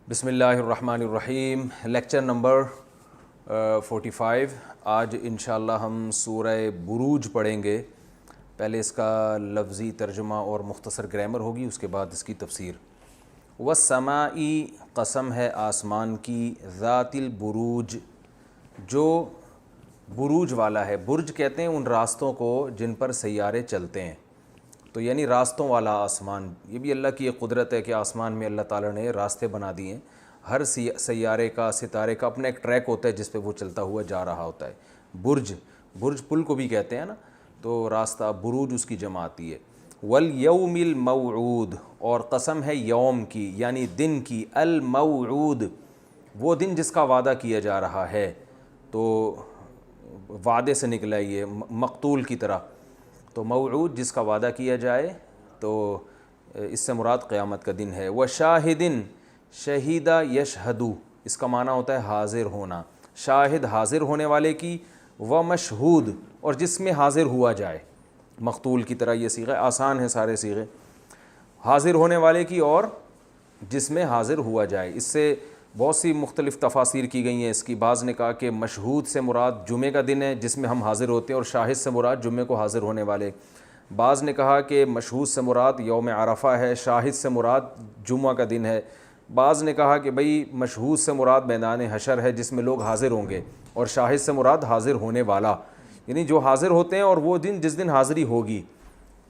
بسم اللہ الرحمن الرحیم، لیکچر نمبر 45۔ آج انشاءاللہ ہم سورہ بروج پڑھیں گے۔ پہلے اس کا لفظی ترجمہ اور مختصر گرامر ہوگی، اس کے بعد اس کی تفسیر۔ والسماء، قسم ہے آسمان کی، ذات البروج، جو بروج والا ہے۔ برج کہتے ہیں ان راستوں کو جن پر سیارے چلتے ہیں، تو یعنی راستوں والا آسمان۔ یہ بھی اللہ کی ایک قدرت ہے کہ آسمان میں اللہ تعالیٰ نے راستے بنا دیے ہیں۔ ہر سیارے کا، ستارے کا اپنا ایک ٹریک ہوتا ہے جس پہ وہ چلتا ہوا جا رہا ہوتا ہے۔ برج پل کو بھی کہتے ہیں نا، تو راستہ بروج اس کی جمع آتی ہے۔ والیوم الموعود، اور قسم ہے یوم کی یعنی دن کی، الموعود، وہ دن جس کا وعدہ کیا جا رہا ہے۔ تو وعدے سے نکلا یہ مقتول کی طرح، تو موعود جس کا وعدہ کیا جائے، تو اس سے مراد قیامت کا دن ہے۔ وشاہدن، شہیدہ یشہدو، اس کا معنی ہوتا ہے حاضر ہونا، شاہد حاضر ہونے والے کی، ومشہود، اور جس میں حاضر ہوا جائے۔ مقتول کی طرح یہ صیغہ آسان ہے، سارے صیغے، حاضر ہونے والے کی اور جس میں حاضر ہوا جائے۔ اس سے بہت سی مختلف تفاسیر کی گئی ہیں اس کی۔ بعض نے کہا کہ مشہود سے مراد جمعہ کا دن ہے جس میں ہم حاضر ہوتے ہیں، اور شاہد سے مراد جمعہ کو حاضر ہونے والے۔ بعض نے کہا کہ مشہود سے مراد یوم عرفہ ہے، شاہد سے مراد جمعہ کا دن ہے۔ بعض نے کہا کہ بھئی مشہود سے مراد میدان حشر ہے جس میں لوگ حاضر ہوں گے، اور شاہد سے مراد حاضر ہونے والا، یعنی جو حاضر ہوتے ہیں اور وہ دن جس دن حاضری ہوگی۔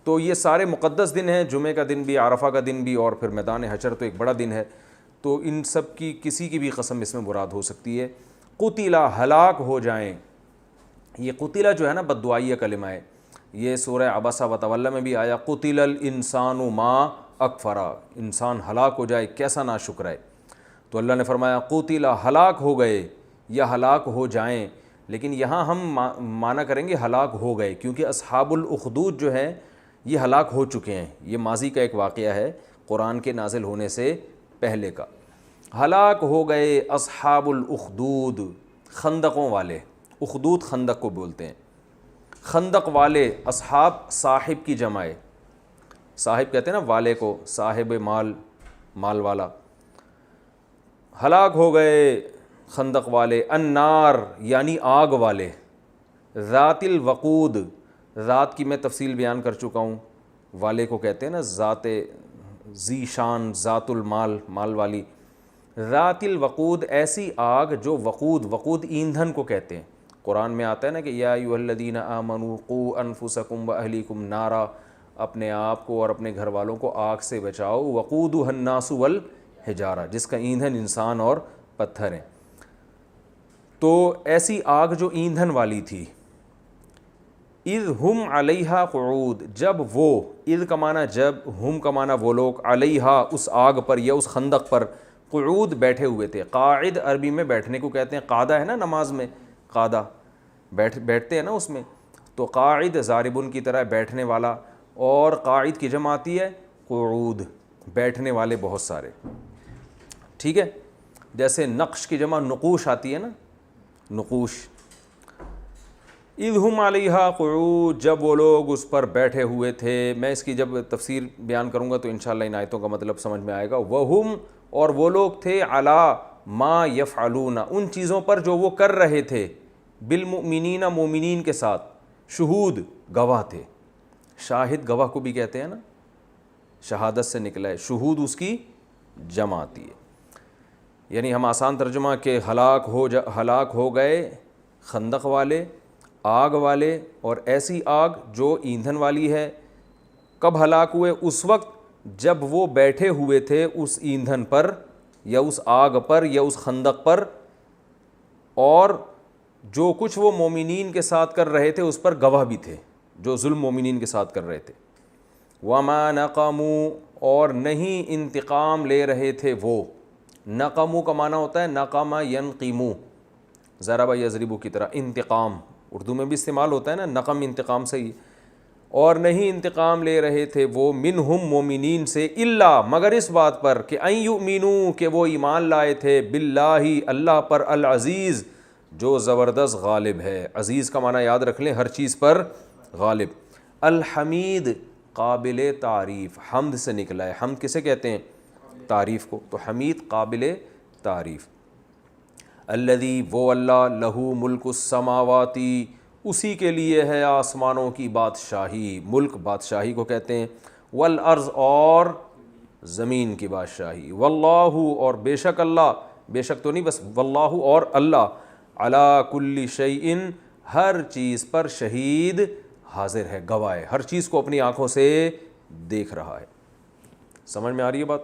تو یہ سارے مقدس دن ہیں، جمعہ کا دن بھی، عرفہ کا دن بھی، اور پھر میدان حشر تو ایک بڑا دن ہے۔ تو ان سب کی کسی کی بھی قسم اس میں مراد ہو سکتی ہے۔ قتلا، ہلاک ہو جائیں۔ یہ قتلا جو ہے نا بددعائیہ کلمہ ہے، یہ سورہ عبسہ وتولی میں بھی آیا، قتل الانسان ما اکفرا، انسان ہلاک ہو جائے کیسا ناشکر ہے۔ تو اللہ نے فرمایا قتلا، ہلاک ہو گئے یا ہلاک ہو جائیں، لیکن یہاں ہم معنی کریں گے ہلاک ہو گئے، کیونکہ اصحاب الاخدود جو ہیں یہ ہلاک ہو چکے ہیں۔ یہ ماضی کا ایک واقعہ ہے قرآن کے نازل ہونے سے پہلے کا۔ ہلاک ہو گئے اصحاب الاخدود، خندقوں والے، اخدود خندق کو بولتے ہیں۔ خندق والے، اصحاب صاحب کی جمع ہے، صاحب کہتے ہیں نا والے کو، صاحب مال، مال والا۔ ہلاک ہو گئے خندق والے، النار یعنی آگ والے، ذات الوقود، ذات کی میں تفصیل بیان کر چکا ہوں، والے کو کہتے ہیں نا ذات ذی شان، ذات المال، مال والی۔ ذات الوقود، ایسی آگ جو وقود ایندھن کو کہتے ہیں۔ قرآن میں آتا ہے نا کہ یا ایھا الذین آمنوا قوا انفسکم واہلیکم نارا، اپنے آپ کو اور اپنے گھر والوں کو آگ سے بچاؤ، وقودھا الناس والحجارہ، جس کا ایندھن انسان اور پتھر ہیں۔ تو ایسی آگ جو ایندھن والی تھی، اذ ہم علیہا قعود، جب وہ، اذ کا معنی جب، ہم کا معنی وہ لوگ، علیہا اس آگ پر یا اس خندق پر، قعود بیٹھے ہوئے تھے۔ قاعد عربی میں بیٹھنے کو کہتے ہیں، قعدہ ہے نا نماز میں، قعدہ بیٹھتے ہیں نا اس میں، تو قاعد ضاربن کی طرح بیٹھنے والا، اور قاعد کی جمع آتی ہے قعود، بیٹھنے والے بہت سارے، ٹھیک ہے۔ جیسے نقش کی جمع نقوش آتی ہے نا، نقوش۔ اذ ہم علیہا قعود، جب وہ لوگ اس پر بیٹھے ہوئے تھے۔ میں اس کی جب تفسیر بیان کروں گا تو انشاءاللہ ان آیتوں کا مطلب سمجھ میں آئے گا۔ وہم، اور وہ لوگ تھے، علی ما یفعلون، ان چیزوں پر جو وہ کر رہے تھے، بالمؤمنین، مومنین کے ساتھ، شہود، گواہ تھے۔ شاہد گواہ کو بھی کہتے ہیں نا، شہادت سے نکلا ہے، شہود اس کی جمع آتی ہے۔ یعنی ہم آسان ترجمہ کہ ہلاک ہو گئے خندق والے، آگ والے، اور ایسی آگ جو ایندھن والی ہے۔ کب ہلاک ہوئے؟ اس وقت جب وہ بیٹھے ہوئے تھے اس ایندھن پر یا اس آگ پر یا اس خندق پر، اور جو کچھ وہ مومنین کے ساتھ کر رہے تھے اس پر گواہ بھی تھے، جو ظلم مومنین کے ساتھ کر رہے تھے۔ وَمَا نَقَمُوا، اور نہیں انتقام لے رہے تھے وہ۔ نقموا کا معنی ہوتا ہے نقم ینقمو، ضرب یضرب کی طرح، انتقام اردو میں بھی استعمال ہوتا ہے نا، نقم انتقام سے ہی۔ اور نہیں انتقام لے رہے تھے وہ، منہم مومنین سے، الا مگر اس بات پر کہ ان یؤمنوا، کہ وہ ایمان لائے تھے، باللہ اللہ پر، العزیز جو زبردست غالب ہے۔ عزیز کا معنی یاد رکھ لیں، ہر چیز پر غالب۔ الحمید، قابل تعریف، حمد سے نکلا ہے۔ حمد کسے کہتے ہیں؟ تعریف کو, تو حمید قابل تعریف. الذی وہ اللہ, لہو ملک السماواتی اسی کے لیے ہے آسمانوں کی بادشاہی, ملک بادشاہی کو کہتے ہیں, والارض اور زمین کی بادشاہی, واللہ اور بے شک اللہ, بے شک تو نہیں بس واللہ اور اللہ, علی کل شیء ہر چیز پر شہید حاضر ہے, گواہ ہے, ہر چیز کو اپنی آنکھوں سے دیکھ رہا ہے. سمجھ میں آ رہی ہے بات؟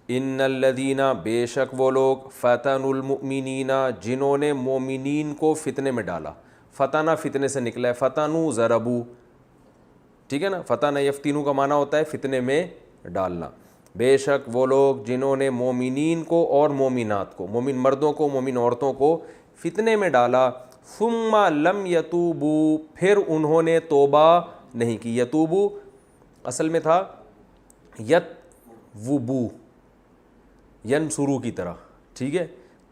ان الذین بے شک وہ لوگ, فتنوا المؤمنین جنہوں نے مومنین کو فتنے میں ڈالا, فتنہ فتنے سے نکلا ہے, فتنوا ضربوا, ٹھیک ہے نا, فتنہ یفتنوا کا معنی ہوتا ہے فتنے میں ڈالنا. بے شک وہ لوگ جنہوں نے مومنین کو اور مومنات کو, مومن مردوں کو مومن عورتوں کو فتنے میں ڈالا, ثم لم یتوبوا پھر انہوں نے توبہ نہیں کی. یتوبوا اصل میں تھا یتوبوا, ینصروا کی طرح, ٹھیک ہے,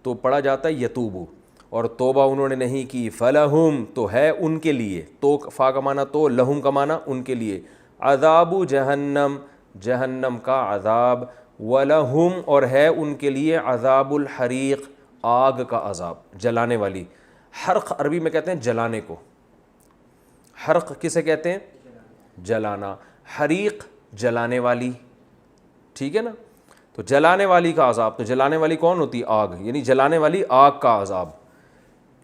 تو پڑھا جاتا ہے یتوبوا, اور توبہ انہوں نے نہیں کی, فلہم تو ہے ان کے لیے, تو فا کا معنی تو, لہم کا معنی ان کے لیے, عذاب جہنم جہنم کا عذاب, ولہم اور ہے ان کے لیے عذاب الحریق آگ کا عذاب, جلانے والی. حرق عربی میں کہتے ہیں جلانے کو, حرق کسے کہتے ہیں؟ جلانا, حریق جلانے والی, ٹھیک ہے نا, تو جلانے والی کا عذاب. تو جلانے والی کون ہوتی؟ آگ, یعنی جلانے والی آگ کا عذاب.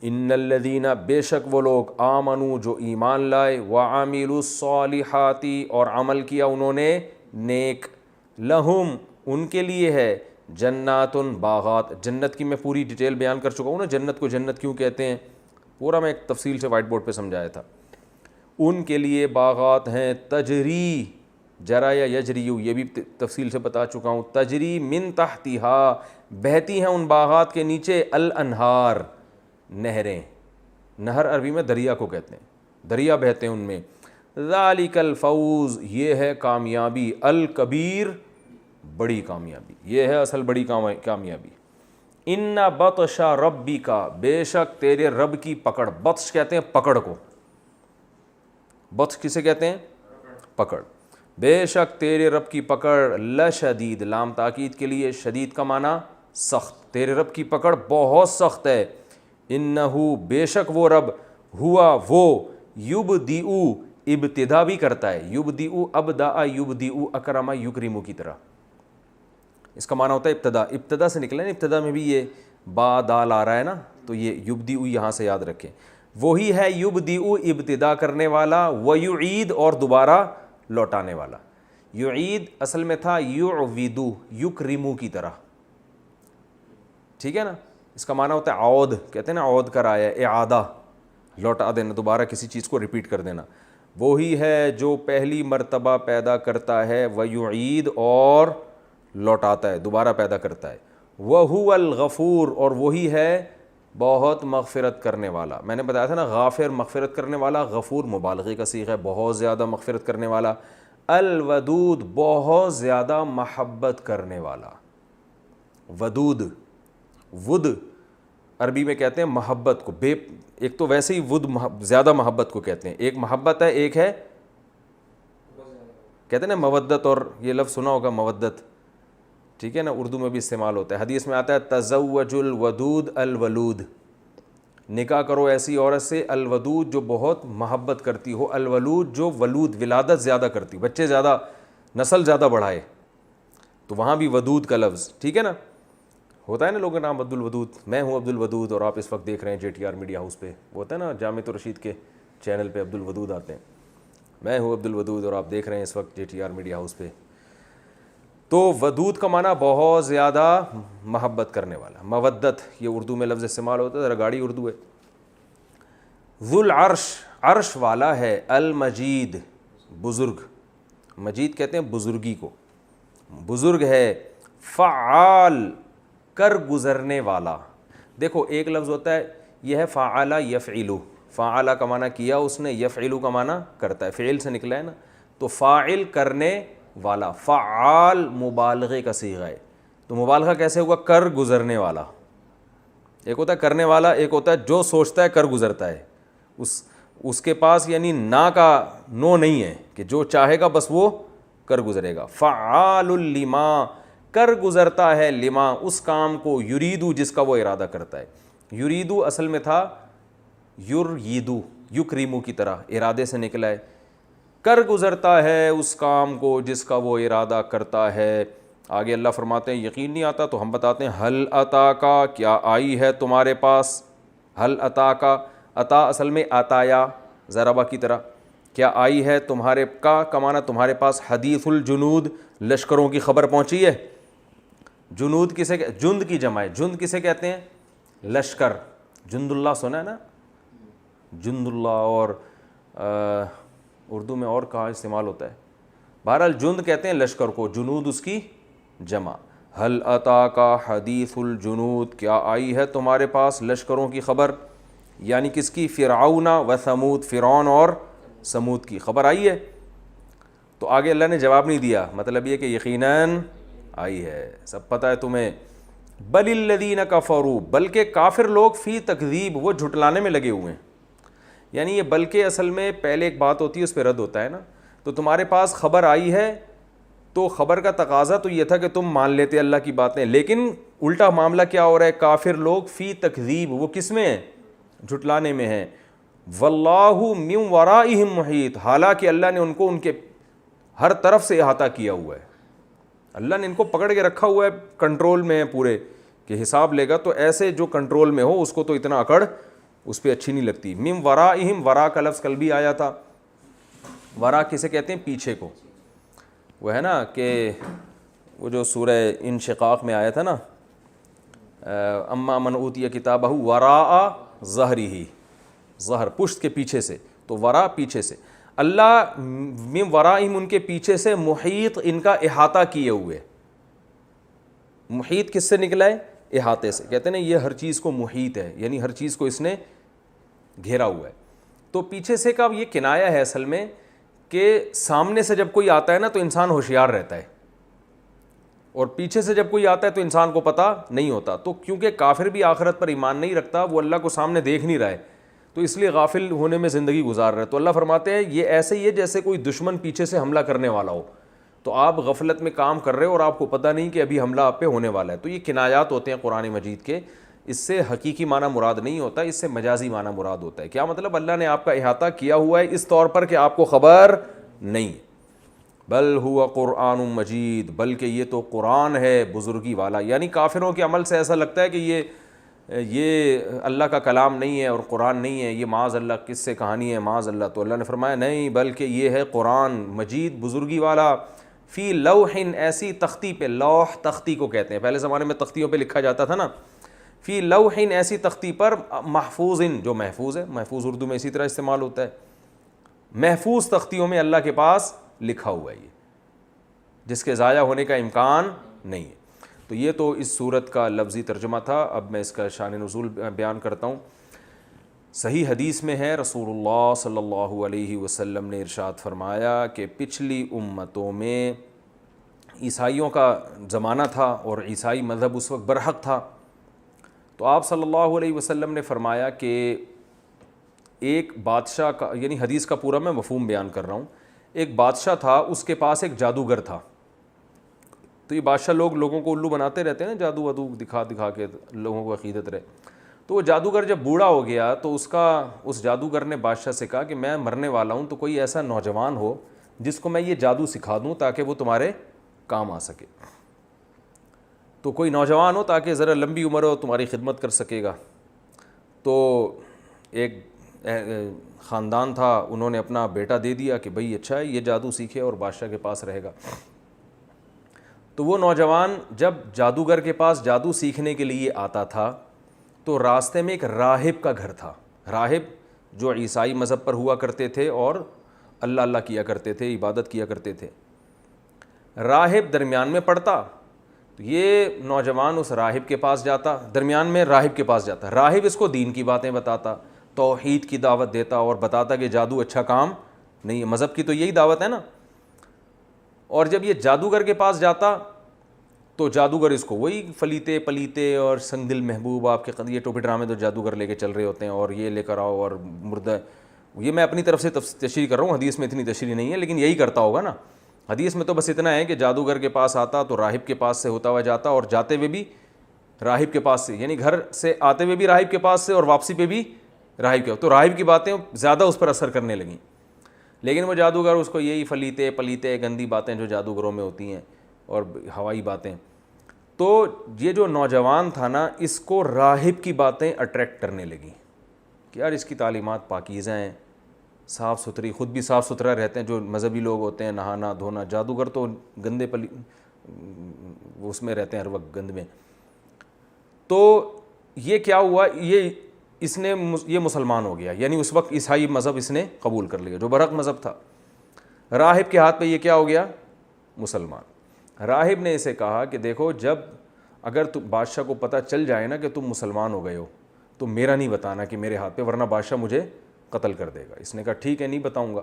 ان الذین بے شک وہ لوگ, آمنوا جو ایمان لائے, وعملوا الصالحات اور عمل کیا انہوں نے نیک, لہم ان کے لیے ہے, جنات باغات, جنت کی میں پوری ڈیٹیل بیان کر چکا ہوں نا, جنت کو جنت کیوں کہتے ہیں پورا میں ایک تفصیل سے وائٹ بورڈ پہ سمجھایا تھا. ان کے لیے باغات ہیں, تجری, جرا یا یجریو یہ بھی تفصیل سے بتا چکا ہوں, تجری من تحتہا بہتی ہیں ان باغات کے نیچے, الانہار نہریں, نہر عربی میں دریا کو کہتے ہیں, دریا بہتے ہیں ان میں. ذالک الفوز یہ ہے کامیابی, الکبیر بڑی کامیابی, یہ ہے اصل بڑی کامیابی. ان بطش ربک بے شک تیرے رب کی پکڑ, بطش کہتے ہیں پکڑ کو, بطش کسے کہتے ہیں؟ پکڑ. بے شک تیرے رب کی پکڑ, لشدید لام تاکید کے لیے, شدید کا معنی سخت, تیرے رب کی پکڑ بہت سخت ہے. انہو بے شک وہ رب, ہوا وہ, یبدئ ابتدا بھی کرتا ہے, یبدئ ابدأ یبدئ اکرم یکرم کی طرح, اس کا معنی ہوتا ہے ابتدا, ابتدا سے نکلا ہے, ابتدا میں بھی یہ با دال آ رہا ہے نا, تو یہ یبدئ یہاں سے یاد رکھیں. وہی ہے یبدئ ابتدا کرنے والا, ویعید اور دوبارہ لوٹانے والا. یعید اصل میں تھا یعود یکرم کی طرح, ٹھیک ہے نا, اس کا معنی ہوتا ہے عود, کہتے ہیں نا عود کر آیا, اعادہ لوٹا دینا, دوبارہ کسی چیز کو ریپیٹ کر دینا. وہی ہے جو پہلی مرتبہ پیدا کرتا ہے, ویعید اور لوٹاتا ہے, دوبارہ پیدا کرتا ہے. وہو الغفور اور وہی ہے بہت مغفرت کرنے والا. میں نے بتایا تھا نا, غافر مغفرت کرنے والا, غفور مبالغے کا صیغہ ہے, بہت زیادہ مغفرت کرنے والا. الودود بہت زیادہ محبت کرنے والا. ودود, ود عربی میں کہتے ہیں محبت کو, ایک تو ویسے ہی ود زیادہ محبت کو کہتے ہیں, ایک محبت ہے, ایک ہے کہتے ہیں نا مودت, اور یہ لفظ سنا ہوگا مودت, ٹھیک ہے نا, اردو میں بھی استعمال ہوتا ہے. حدیث میں آتا ہے تزوج الودود الولود, نکاح کرو ایسی عورت سے, الودود جو بہت محبت کرتی ہو, الولود جو ولود ولادت زیادہ کرتی, بچے زیادہ, نسل زیادہ بڑھائے, تو وہاں بھی ودود کا لفظ, ٹھیک ہے نا. ہوتا ہے نا لوگوں کا نام عبد الودود, میں ہوں عبد الودود, اور آپ اس وقت دیکھ رہے ہیں JTR میڈیا ہاؤس پہ, ہوتا ہے نا جامع رشید کے چینل پہ عبد الودود آتے ہیں, میں ہوں عبد الودود اور آپ دیکھ رہے ہیں اس وقت JTR میڈیا ہاؤس پہ. تو ودود کا معنی بہت زیادہ محبت کرنے والا. مودت یہ اردو میں لفظ استعمال ہوتا ہے, ذرا گاڑی اردو ہے. ذو العرش عرش والا ہے, المجید بزرگ, مجید کہتے ہیں بزرگی کو, بزرگ ہے. فعال کر گزرنے والا. دیکھو ایک لفظ ہوتا ہے, یہ ہے فعل یفعل, فعل کا معنی کیا اس نے, یفعل کا معنی کرتا ہے, فعل سے نکلا ہے نا, تو فاعل کرنے والا. فعال مبالغے کا صیغہ ہے, تو مبالغہ کیسے ہوا؟ کر گزرنے والا. ایک ہوتا ہے کرنے والا, ایک ہوتا ہے جو سوچتا ہے کر گزرتا ہے, اس کے پاس یعنی نہ کا نو نہیں ہے کہ جو چاہے گا بس وہ کر گزرے گا. فعال لما کر گزرتا ہے لما اس کام کو، یریدو جس کا وہ ارادہ کرتا ہے. یریدو اصل میں تھا یریدو، یکریمو کی طرح ارادے سے نکلا ہے. کر گزرتا ہے اس کام کو جس کا وہ ارادہ کرتا ہے. آگے اللہ فرماتے ہیں یقین نہیں آتا تو ہم بتاتے ہیں حل عطا کا، کیا آئی ہے تمہارے پاس. حل عطا کا، عطا اصل میں عطایا ضربہ کی طرح، کیا آئی ہے تمہارے کا کمانا تمہارے پاس حدیث الجنود، لشکروں کی خبر پہنچی ہے. جنود کسے، جند کی جمع ہے. جند کسے کہتے ہیں؟ لشکر. جند اللہ سنا ہے نا، جند اللہ. اور اردو میں اور کہاں استعمال ہوتا ہے؟ بہرحال جند کہتے ہیں لشکر کو، جنود اس کی جمع. حل عطا کا حدیث الجنود، کیا آئی ہے تمہارے پاس لشکروں کی خبر، یعنی کس کی؟ فرعون و ثمود، فرعون اور سمود کی خبر آئی ہے. تو آگے اللہ نے جواب نہیں دیا، مطلب یہ کہ یقیناً آئی ہے، سب پتہ ہے تمہیں. بل الذین کفروا، بلکہ کافر لوگ فی تکذیب، وہ جھٹلانے میں لگے ہوئے ہیں. یعنی یہ بلکہ اصل میں پہلے ایک بات ہوتی ہے اس پہ رد ہوتا ہے نا. تو تمہارے پاس خبر آئی ہے تو خبر کا تقاضا تو یہ تھا کہ تم مان لیتے اللہ کی باتیں، لیکن الٹا معاملہ کیا ہو رہا ہے؟ کافر لوگ فی تکذیب، وہ کس میں ہیں؟ جھٹلانے میں ہیں. واللہ من ورائہم محیط، حالانکہ اللہ نے ان کو ان کے ہر طرف سے احاطہ کیا ہوا ہے. اللہ نے ان کو پکڑ کے رکھا ہوا ہے، کنٹرول میں ہے پورے، کہ حساب لے گا تو ایسے جو کنٹرول میں ہو اس کو تو اتنا اکڑ اس پہ اچھی نہیں لگتی. من ورائہم، ورا کا لفظ کل بھی آیا تھا. ورا کسے کہتے ہیں؟ پیچھے کو. وہ ہے نا کہ وہ جو سورہ انشقاق میں آیا تھا نا، اما من اوتی کتابہ وراء ظہرہ، ظہر پشت کے پیچھے سے، تو ورا پیچھے سے. اللہ من ورائہم ان کے پیچھے سے، محیط ان کا احاطہ کیے ہوئے. محیط کس سے نکلا ہے؟ احاطے سے. کہتے ہیں یہ ہر چیز کو محیط ہے، یعنی ہر چیز کو اس نے گھیرا ہوا ہے. تو پیچھے سے کا یہ کنایا ہے اصل میں کہ سامنے سے جب کوئی آتا ہے نا تو انسان ہوشیار رہتا ہے، اور پیچھے سے جب کوئی آتا ہے تو انسان کو پتہ نہیں ہوتا. تو کیونکہ کافر بھی آخرت پر ایمان نہیں رکھتا، وہ اللہ کو سامنے دیکھ نہیں رہا ہے، تو اس لیے غافل ہونے میں زندگی گزار رہا ہے. تو اللہ فرماتے ہیں یہ ایسے ہی ہے جیسے کوئی دشمن پیچھے سے حملہ کرنے والا ہو، تو آپ غفلت میں کام کر رہے ہو اور آپ کو پتہ نہیں کہ ابھی حملہ آپ پہ ہونے والا ہے. تو یہ کنایات ہوتے ہیں قرآن مجید کے، اس سے حقیقی معنی مراد نہیں ہوتا، اس سے مجازی معنی مراد ہوتا ہے. کیا مطلب؟ اللہ نے آپ کا احاطہ کیا ہوا ہے اس طور پر کہ آپ کو خبر نہیں. بل ہوا قرآن مجید، بلکہ یہ تو قرآن ہے بزرگی والا. یعنی کافروں کے عمل سے ایسا لگتا ہے کہ یہ اللہ کا کلام نہیں ہے اور قرآن نہیں ہے، یہ معاذ اللہ کس سے کہانی ہے، معاذ اللہ. تو اللہ نے فرمایا نہیں، بلکہ یہ ہے قرآن مجید بزرگی والا، فی لوح، ایسی تختی پہ. لوح تختی کو کہتے ہیں، پہلے زمانے میں تختیوں پہ لکھا جاتا تھا نا. فی لوح، ایسی تختی پر، محفوظ، جو محفوظ ہے. محفوظ اردو میں اسی طرح استعمال ہوتا ہے. محفوظ تختیوں میں اللہ کے پاس لکھا ہوا ہے، یہ جس کے ضائع ہونے کا امکان نہیں ہے. تو یہ تو اس صورت کا لفظی ترجمہ تھا. اب میں اس کا شان نزول بیان کرتا ہوں. صحیح حدیث میں ہے رسول اللہ صلی اللہ علیہ وسلم نے ارشاد فرمایا کہ پچھلی امتوں میں عیسائیوں کا زمانہ تھا اور عیسائی مذہب اس وقت برحق تھا. تو آپ صلی اللہ علیہ وسلم نے فرمایا کہ ایک بادشاہ کا، یعنی حدیث کا پورا میں مفہوم بیان کر رہا ہوں. ایک بادشاہ تھا، اس کے پاس ایک جادوگر تھا. تو یہ بادشاہ لوگوں کو الو بناتے رہتے ہیں نا، جادو ودو دکھا کے لوگوں کو عقیدت رہے. تو وہ جادوگر جب بوڑھا ہو گیا تو اس جادوگر نے بادشاہ سے کہا کہ میں مرنے والا ہوں، تو کوئی ایسا نوجوان ہو جس کو میں یہ جادو سکھا دوں تاکہ وہ تمہارے کام آ سکے. تو کوئی نوجوان ہو تاکہ ذرا لمبی عمر ہو، تمہاری خدمت کر سکے گا. تو ایک خاندان تھا، انہوں نے اپنا بیٹا دے دیا کہ بھئی اچھا ہے، یہ جادو سیکھے اور بادشاہ کے پاس رہے گا. تو وہ نوجوان جب جادوگر کے پاس جادو سیکھنے کے لیے آتا تھا تو راستے میں ایک راہب کا گھر تھا. راہب جو عیسائی مذہب پر ہوا کرتے تھے اور اللہ اللہ کیا کرتے تھے، عبادت کیا کرتے تھے. راہب درمیان میں پڑتا، تو یہ نوجوان اس راہب کے پاس جاتا، درمیان میں راہب کے پاس جاتا. راہب اس کو دین کی باتیں بتاتا، توحید کی دعوت دیتا اور بتاتا کہ جادو اچھا کام نہیں ہے، مذہب کی تو یہی دعوت ہے نا. اور جب یہ جادوگر کے پاس جاتا تو جادوگر اس کو وہی فلیتے پلیتے اور سنگ دل محبوب، آپ کے یہ ٹوپی ڈرامے تو جادوگر لے کے چل رہے ہوتے ہیں اور یہ لے کر آؤ اور مردہ. یہ میں اپنی طرف سے تشریح کر رہا ہوں، حدیث میں اتنی تشریح نہیں ہے لیکن یہی کرتا ہوگا نا. حدیث میں تو بس اتنا ہے کہ جادوگر کے پاس آتا تو راہب کے پاس سے ہوتا ہوا جاتا، اور جاتے ہوئے بھی راہب کے پاس سے، یعنی گھر سے آتے ہوئے بھی راہب کے پاس سے اور واپسی پہ بھی راہب کے، تو راہب کی باتیں زیادہ اس پر اثر کرنے لگیں. لیکن وہ جادوگر اس کو یہی فلیتے پلیتے گندی باتیں جو جادوگروں میں ہوتی ہیں اور ہوائی باتیں. تو یہ جو نوجوان تھا نا، اس کو راہب کی باتیں اٹریکٹ کرنے لگیں کہ یار اس کی تعلیمات پاکیزہ ہیں، صاف ستھری، خود بھی صاف ستھرا رہتے ہیں. جو مذہبی لوگ ہوتے ہیں نہانا دھونا، جادوگر تو گندے وہ اس میں رہتے ہیں ہر وقت گند میں. تو یہ کیا ہوا، یہ مسلمان ہو گیا، یعنی اس وقت عیسائی مذہب اس نے قبول کر لیا جو برحق مذہب تھا. راہب کے ہاتھ پہ یہ کیا ہو گیا، مسلمان. راہب نے اسے کہا کہ دیکھو، جب اگر تم بادشاہ کو پتہ چل جائے نا کہ تم مسلمان ہو گئے ہو تو میرا نہیں بتانا کہ میرے ہاتھ پہ، ورنہ بادشاہ مجھے قتل کر دے گا. اس نے کہا ٹھیک ہے، نہیں بتاؤں گا.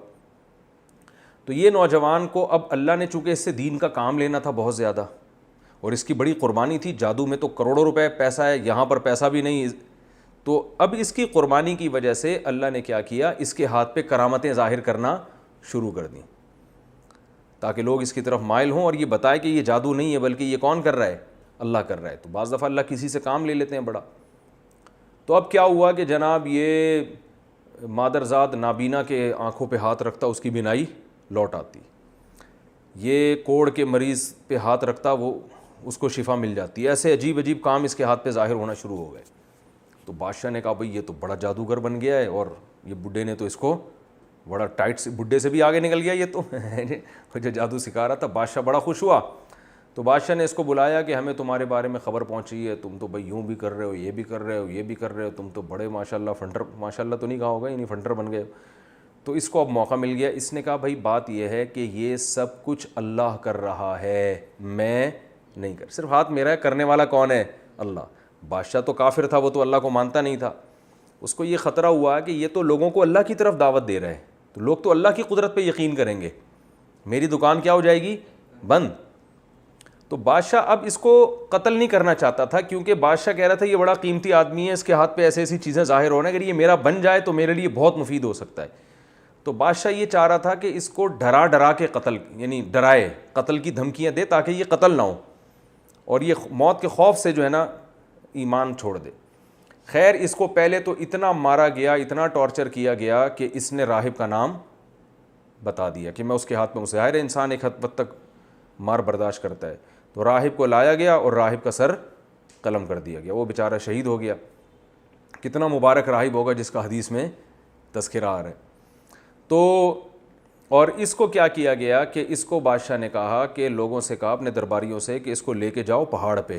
تو یہ نوجوان کو اب اللہ نے چونکہ اس سے دین کا کام لینا تھا بہت زیادہ، اور اس کی بڑی قربانی تھی. جادو میں تو کروڑوں روپے پیسہ ہے، یہاں پر پیسہ بھی نہیں. تو اب اس کی قربانی کی وجہ سے اللہ نے کیا کیا، اس کے ہاتھ پہ کرامتیں ظاہر کرنا شروع کر دیں تاکہ لوگ اس کی طرف مائل ہوں اور یہ بتائے کہ یہ جادو نہیں ہے بلکہ یہ کون کر رہا ہے، اللہ کر رہا ہے. تو بعض دفعہ اللہ کسی سے کام لے لیتے ہیں بڑا. تو اب کیا ہوا کہ جناب یہ مادرزاد نابینا کے آنکھوں پہ ہاتھ رکھتا، اس کی بینائی لوٹ آتی. یہ کوڑ کے مریض پہ ہاتھ رکھتا، وہ اس کو شفا مل جاتی. ایسے عجیب عجیب کام اس کے ہاتھ پہ ظاہر ہونا شروع ہو گئے. تو بادشاہ نے کہا بھئی یہ تو بڑا جادوگر بن گیا ہے، اور یہ بڈھے نے تو اس کو بڑا ٹائٹ سے، بڈھے سے بھی آگے نکل گیا یہ تو جو جادو سکھا رہا تھا. بادشاہ بڑا خوش ہوا. تو بادشاہ نے اس کو بلایا کہ ہمیں تمہارے بارے میں خبر پہنچی ہے، تم تو بھائی یوں بھی کر رہے ہو، یہ بھی کر رہے ہو، یہ بھی کر رہے ہو، تم تو بڑے ماشاءاللہ فنڈر، ماشاءاللہ تو نہیں کہا ہوگا، یعنی فنڈر بن گئے. تو اس کو اب موقع مل گیا. اس نے کہا بھائی بات یہ ہے کہ یہ سب کچھ اللہ کر رہا ہے، میں نہیں کر، صرف ہاتھ میرا ہے، کرنے والا کون ہے، اللہ. بادشاہ تو کافر تھا، وہ تو اللہ کو مانتا نہیں تھا. اس کو یہ خطرہ ہوا کہ یہ تو لوگوں کو اللہ کی طرف دعوت دے رہے ہیں، تو لوگ تو اللہ کی قدرت پہ یقین کریں گے، میری دکان کیا ہو جائے گی، بند. تو بادشاہ اب اس کو قتل نہیں کرنا چاہتا تھا، کیونکہ بادشاہ کہہ رہا تھا یہ بڑا قیمتی آدمی ہے، اس کے ہاتھ پہ ایسی ایسی چیزیں ظاہر ہونا ہے، اگر یہ میرا بن جائے تو میرے لیے بہت مفید ہو سکتا ہے. تو بادشاہ یہ چاہ رہا تھا کہ اس کو ڈرا ڈرا کے قتل، یعنی ڈرائے، قتل کی دھمکیاں دے تاکہ یہ قتل نہ ہو اور یہ موت کے خوف سے جو ہے نا ایمان چھوڑ دے. خیر اس کو پہلے تو اتنا مارا گیا، اتنا ٹارچر کیا گیا کہ اس نے راہب کا نام بتا دیا کہ میں اس کے ہاتھ میں، ظاہر انسان ایک حد تک مار برداشت کرتا ہے. تو راہب کو لایا گیا اور راہب کا سر قلم کر دیا گیا. وہ بیچارہ شہید ہو گیا. کتنا مبارک راہب ہوگا جس کا حدیث میں تذکرہ آ رہا ہے. تو اور اس کو کیا کیا گیا کہ اس کو بادشاہ نے کہا کہ لوگوں سے کہا اپنے درباریوں سے کہ اس کو لے کے جاؤ پہاڑ پہ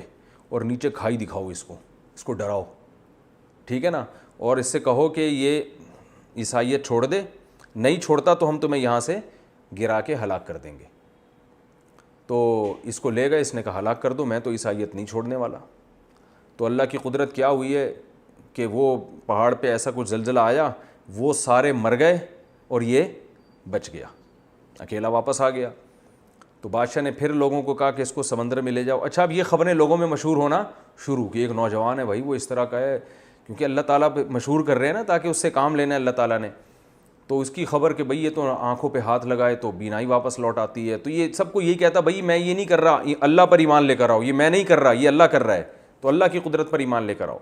اور نیچے کھائی دکھاؤ، اس کو ڈراؤ، ٹھیک ہے نا، اور اس سے کہو کہ یہ عیسائیت چھوڑ دے، نہیں چھوڑتا تو ہم تمہیں یہاں سے گرا کے ہلاک کر دیں گے. تو اس کو لے گئے. اس نے کہا ہلاک کر دو، میں تو عیسائیت نہیں چھوڑنے والا. تو اللہ کی قدرت کیا ہوئی ہے کہ وہ پہاڑ پہ ایسا کچھ زلزلہ آیا، وہ سارے مر گئے اور یہ بچ گیا، اکیلا واپس آ گیا. تو بادشاہ نے پھر لوگوں کو کہا کہ اس کو سمندر میں لے جاؤ. اچھا اب یہ خبریں لوگوں میں مشہور ہونا شروع کہ ایک نوجوان ہے بھائی، وہ اس طرح کا ہے، کیونکہ اللہ تعالیٰ پہ مشہور کر رہے ہیں نا تاکہ اس سے کام لینا ہے اللہ تعالیٰ نے. تو اس کی خبر کہ بھئی یہ تو آنکھوں پہ ہاتھ لگائے تو بینائی واپس لوٹ آتی ہے. تو یہ سب کو یہی کہتا بھئی میں یہ نہیں کر رہا، یہ اللہ پر ایمان لے کر آؤ، یہ میں نہیں کر رہا، یہ اللہ کر رہا ہے، تو اللہ کی قدرت پر ایمان لے کر آؤ.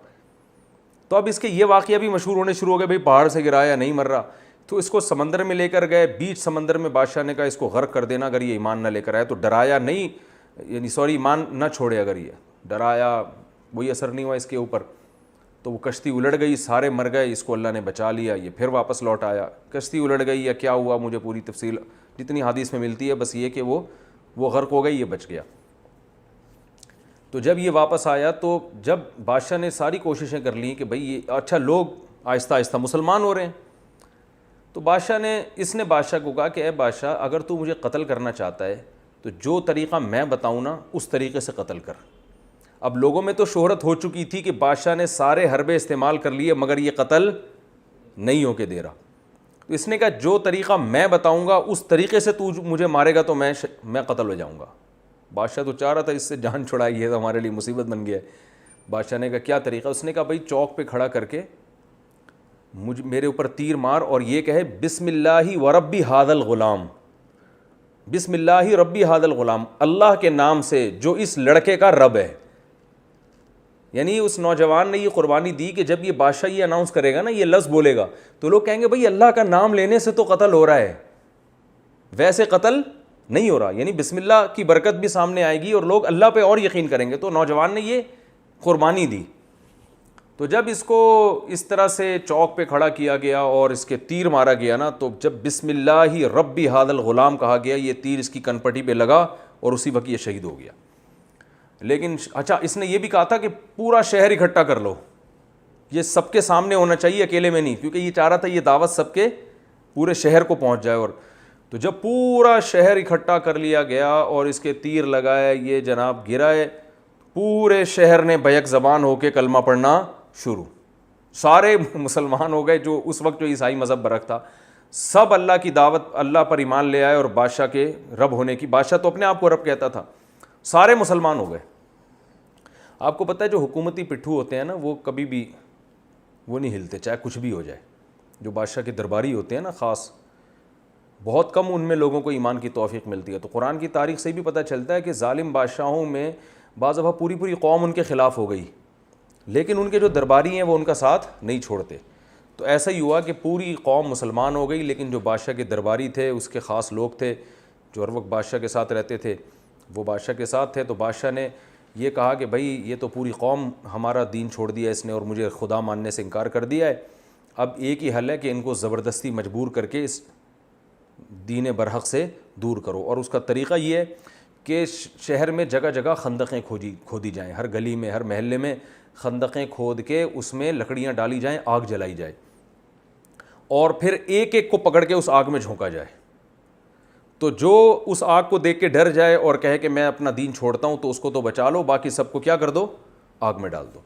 تو اب اس کے یہ واقعہ بھی مشہور ہونے شروع ہو گئے، بھئی پہاڑ سے گرایا نہیں مر رہا. تو اس کو سمندر میں لے کر گئے. بیچ سمندر میں بادشاہ نے کہا اس کو غرق کر دینا اگر یہ ایمان نہ لے کر آئے. تو ڈرایا نہیں، یعنی ایمان نہ چھوڑے، اگر یہ ڈرایا وہی اثر نہیں ہوا اس کے اوپر. تو وہ کشتی الٹ گئی، سارے مر گئے، اس کو اللہ نے بچا لیا. یہ پھر واپس لوٹ آیا. کشتی الٹ گئی یا کیا ہوا مجھے پوری تفصیل جتنی حدیث میں ملتی ہے بس یہ کہ وہ غرق ہو گئی، یہ بچ گیا. تو جب یہ واپس آیا تو جب بادشاہ نے ساری کوششیں کر لیں کہ بھئی یہ اچھا لوگ آہستہ آہستہ مسلمان ہو رہے ہیں، تو اس نے بادشاہ کو کہا کہ اے بادشاہ اگر تو مجھے قتل کرنا چاہتا ہے تو جو طریقہ میں بتاؤں نا اس طریقے سے قتل کر. اب لوگوں میں تو شہرت ہو چکی تھی کہ بادشاہ نے سارے حربے استعمال کر لیے مگر یہ قتل نہیں ہو کے دے رہا. تو اس نے کہا جو طریقہ میں بتاؤں گا اس طریقے سے تو مجھے مارے گا تو میں قتل ہو جاؤں گا. بادشاہ تو چاہ رہا تھا اس سے جان چھڑائی ہے تو ہمارے لیے مصیبت بن گیا ہے. بادشاہ نے کہا کیا طریقہ؟ اس نے کہا بھائی چوک پہ کھڑا کر کے میرے اوپر تیر مار اور یہ کہے بسم اللہ وربی ھذا الغلام، بسم اللہ ربی ھذا الغلام، اللہ کے نام سے جو اس لڑکے کا رب ہے. یعنی اس نوجوان نے یہ قربانی دی کہ جب یہ بادشاہ یہ اناؤنس کرے گا نا، یہ لفظ بولے گا، تو لوگ کہیں گے بھئی اللہ کا نام لینے سے تو قتل ہو رہا ہے، ویسے قتل نہیں ہو رہا. یعنی بسم اللہ کی برکت بھی سامنے آئے گی اور لوگ اللہ پہ اور یقین کریں گے. تو نوجوان نے یہ قربانی دی. تو جب اس کو اس طرح سے چوک پہ کھڑا کیا گیا اور اس کے تیر مارا گیا نا، تو جب بسم اللہ ربی ھذا الغلام کہا گیا، یہ تیر اس کی کنپٹی پہ لگا اور اسی وقت یہ شہید ہو گیا. لیکن اچھا، اس نے یہ بھی کہا تھا کہ پورا شہر اکٹھا کر لو، یہ سب کے سامنے ہونا چاہیے، اکیلے میں نہیں، کیونکہ یہ چاہ رہا تھا یہ دعوت سب کے پورے شہر کو پہنچ جائے. اور تو جب پورا شہر اکٹھا کر لیا گیا اور اس کے تیر لگائے، یہ جناب گرائے، پورے شہر نے بیک زبان ہو کے کلمہ پڑھنا شروع. سارے مسلمان ہو گئے، جو اس وقت جو عیسائی مذہب برک تھا، سب اللہ کی دعوت، اللہ پر ایمان لے آئے اور بادشاہ کے رب ہونے کی، بادشاہ تو اپنے آپ کو رب کہتا تھا، سارے مسلمان ہو گئے. آپ کو پتہ ہے جو حکومتی پٹھو ہوتے ہیں نا، وہ کبھی بھی وہ نہیں ہلتے چاہے کچھ بھی ہو جائے. جو بادشاہ کے درباری ہوتے ہیں نا، خاص بہت کم ان میں لوگوں کو ایمان کی توفیق ملتی ہے. تو قرآن کی تاریخ سے بھی پتہ چلتا ہے کہ ظالم بادشاہوں میں بعض دفعہ پوری قوم ان کے خلاف ہو گئی، لیکن ان کے جو درباری ہیں وہ ان کا ساتھ نہیں چھوڑتے. تو ایسا ہی ہوا کہ پوری قوم مسلمان ہو گئی، لیکن جو بادشاہ کے درباری تھے، اس کے خاص لوگ تھے جو ہر وقت بادشاہ کے ساتھ رہتے تھے، وہ بادشاہ کے ساتھ تھے. تو بادشاہ نے یہ کہا کہ بھائی یہ تو پوری قوم ہمارا دین چھوڑ دیا اس نے اور مجھے خدا ماننے سے انکار کر دیا ہے، اب ایک ہی حل ہے کہ ان کو زبردستی مجبور کر کے اس دین برحق سے دور کرو. اور اس کا طریقہ یہ ہے کہ شہر میں جگہ جگہ خندقیں کھودی جائیں، ہر گلی میں، ہر محلے میں خندقیں کھود کے اس میں لکڑیاں ڈالی جائیں، آگ جلائی جائے، اور پھر ایک ایک کو پکڑ کے اس آگ میں جھونکا جائے. تو جو اس آگ کو دیکھ کے ڈر جائے اور کہے کہ میں اپنا دین چھوڑتا ہوں، تو اس کو تو بچا لو، باقی سب کو کیا کر دو، آگ میں ڈال دو.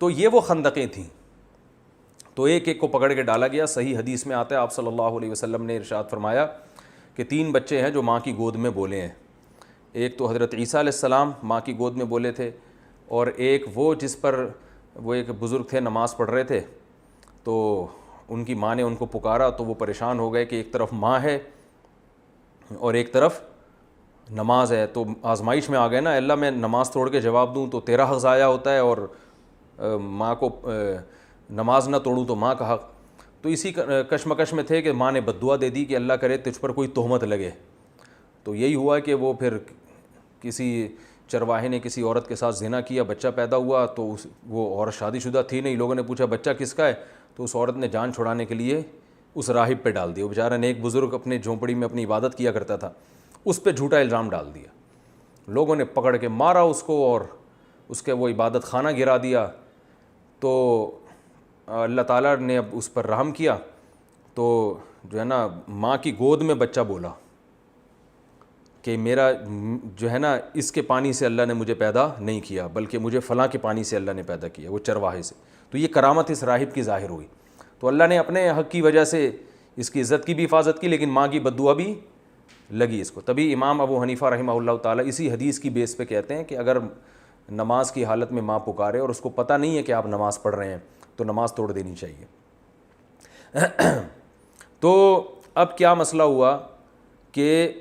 تو یہ وہ خندقیں تھیں. تو ایک ایک کو پکڑ کے ڈالا گیا. صحیح حدیث میں آتا ہے، آپ صلی اللہ علیہ وسلم نے ارشاد فرمایا کہ 3 بچے ہیں جو ماں کی گود میں بولے ہیں. ایک تو حضرت عیسیٰ علیہ السلام ماں کی گود میں بولے تھے، اور ایک وہ جس پر وہ ایک بزرگ تھے نماز پڑھ رہے تھے، تو ان کی ماں نے ان کو پکارا تو وہ پریشان ہو گئے کہ ایک طرف ماں ہے اور ایک طرف نماز ہے. تو آزمائش میں آ گئے نا، اللہ میں نماز توڑ کے جواب دوں تو تیرا حق ضائع ہوتا ہے، اور ماں کو نماز نہ توڑوں تو ماں کا حق. تو اسی کشمکش میں تھے کہ ماں نے بد دعا دے دی کہ اللہ کرے تجھ پر کوئی تہمت لگے. تو یہی ہوا کہ وہ پھر کسی چرواہے نے کسی عورت کے ساتھ زنا کیا، بچہ پیدا ہوا. تو وہ عورت شادی شدہ تھی نہیں. لوگوں نے پوچھا بچہ کس کا ہے، تو اس عورت نے جان چھڑانے کے لیے اس راہب پہ ڈال دیا. وہ بیچارہ نیک بزرگ اپنے جھونپڑی میں اپنی عبادت کیا کرتا تھا، اس پہ جھوٹا الزام ڈال دیا. لوگوں نے پکڑ کے مارا اس کو اور اس کے وہ عبادت خانہ گرا دیا. تو اللہ تعالیٰ نے اب اس پر رحم کیا، تو جو ہے نا ماں کی گود میں بچہ بولا کہ میرا جو ہے نا اس کے پانی سے اللہ نے مجھے پیدا نہیں کیا، بلکہ مجھے فلاں کے پانی سے اللہ نے پیدا کیا، وہ چرواہے سے. تو یہ کرامت اس راہب کی ظاہر ہوئی. تو اللہ نے اپنے حق کی وجہ سے اس کی عزت کی بھی حفاظت کی، لیکن ماں کی بد دعا بھی لگی اس کو. تبھی امام ابو حنیفہ رحمہ اللہ تعالیٰ اسی حدیث کی بیس پہ کہتے ہیں کہ اگر نماز کی حالت میں ماں پکارے اور اس کو پتہ نہیں ہے کہ آپ نماز پڑھ رہے ہیں، تو نماز توڑ دینی چاہیے. تو اب کیا مسئلہ ہوا کہ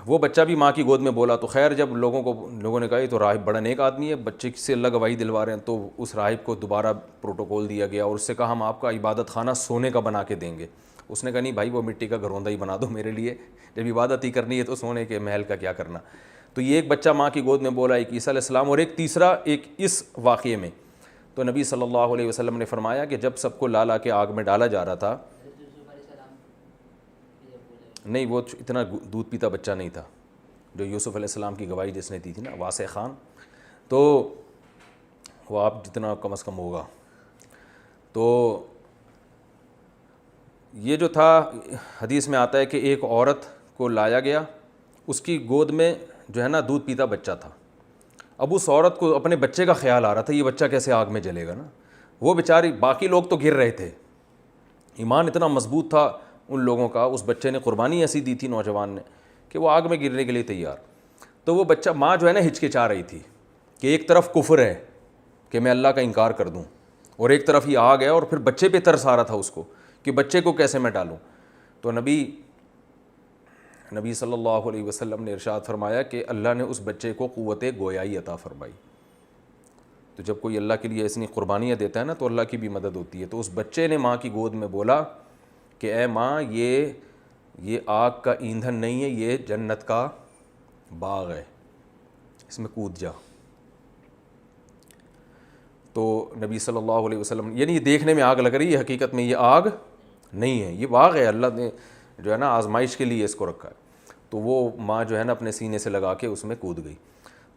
وہ بچہ بھی ماں کی گود میں بولا. تو خیر جب لوگوں نے کہا یہ تو راہب بڑا نیک آدمی ہے، بچے سے اللہ گواہی دلوا رہے ہیں، تو اس راہب کو دوبارہ پروٹوکول دیا گیا اور اس سے کہا ہم آپ کا عبادت خانہ سونے کا بنا کے دیں گے. اس نے کہا نہیں بھائی، وہ مٹی کا گھروندا ہی بنا دو میرے لیے، جب عبادت ہی کرنی ہے تو سونے کے محل کا کیا کرنا. تو یہ ایک بچہ ماں کی گود میں بولا، ایک عیسیٰ علیہ السلام، اور ایک تیسرا ایک اس واقعے میں. تو نبی صلی اللہ علیہ وسلم نے فرمایا کہ جب سب کو لا کے آگ میں ڈالا جا رہا تھا، نہیں وہ اتنا دودھ پیتا بچہ نہیں تھا جو یوسف علیہ السلام کی گواہی جس نے دی تھی نا، واسع خان، تو وہ آپ جتنا کم از کم ہوگا. تو یہ جو تھا حدیث میں آتا ہے کہ ایک عورت کو لایا گیا، اس کی گود میں جو ہے نا دودھ پیتا بچہ تھا. اب اس عورت کو اپنے بچے کا خیال آ رہا تھا، یہ بچہ کیسے آگ میں جلے گا نا. وہ بیچاری، باقی لوگ تو گر رہے تھے، ایمان اتنا مضبوط تھا ان لوگوں کا. اس بچے نے قربانی ایسی دی تھی نوجوان نے کہ وہ آگ میں گرنے کے لیے تیار. تو وہ بچہ، ماں جو ہے نا ہچکچا رہی تھی کہ ایک طرف کفر ہے کہ میں اللہ کا انکار کر دوں، اور ایک طرف یہ آگ ہے، اور پھر بچے پہ ترس آ رہا تھا اس کو کہ بچے کو کیسے میں ڈالوں. تو نبی نبی صلی اللہ علیہ وسلم نے ارشاد فرمایا کہ اللہ نے اس بچے کو قوت گویائی عطا فرمائی. تو جب کوئی اللہ کے لیے ایسی قربانیاں دیتا ہے نا تو اللہ کی بھی مدد ہوتی ہے. تو اس بچے نے ماں کی گود میں بولا کہ اے ماں یہ آگ کا ایندھن نہیں ہے, یہ جنت کا باغ ہے, اس میں کود جا. تو نبی صلی اللہ علیہ وسلم, یعنی یہ دیکھنے میں آگ لگ رہی ہے, حقیقت میں یہ آگ نہیں ہے, یہ باغ ہے, اللہ نے جو ہے نا آزمائش کے لیے اس کو رکھا ہے. تو وہ ماں جو ہے نا اپنے سینے سے لگا کے اس میں کود گئی.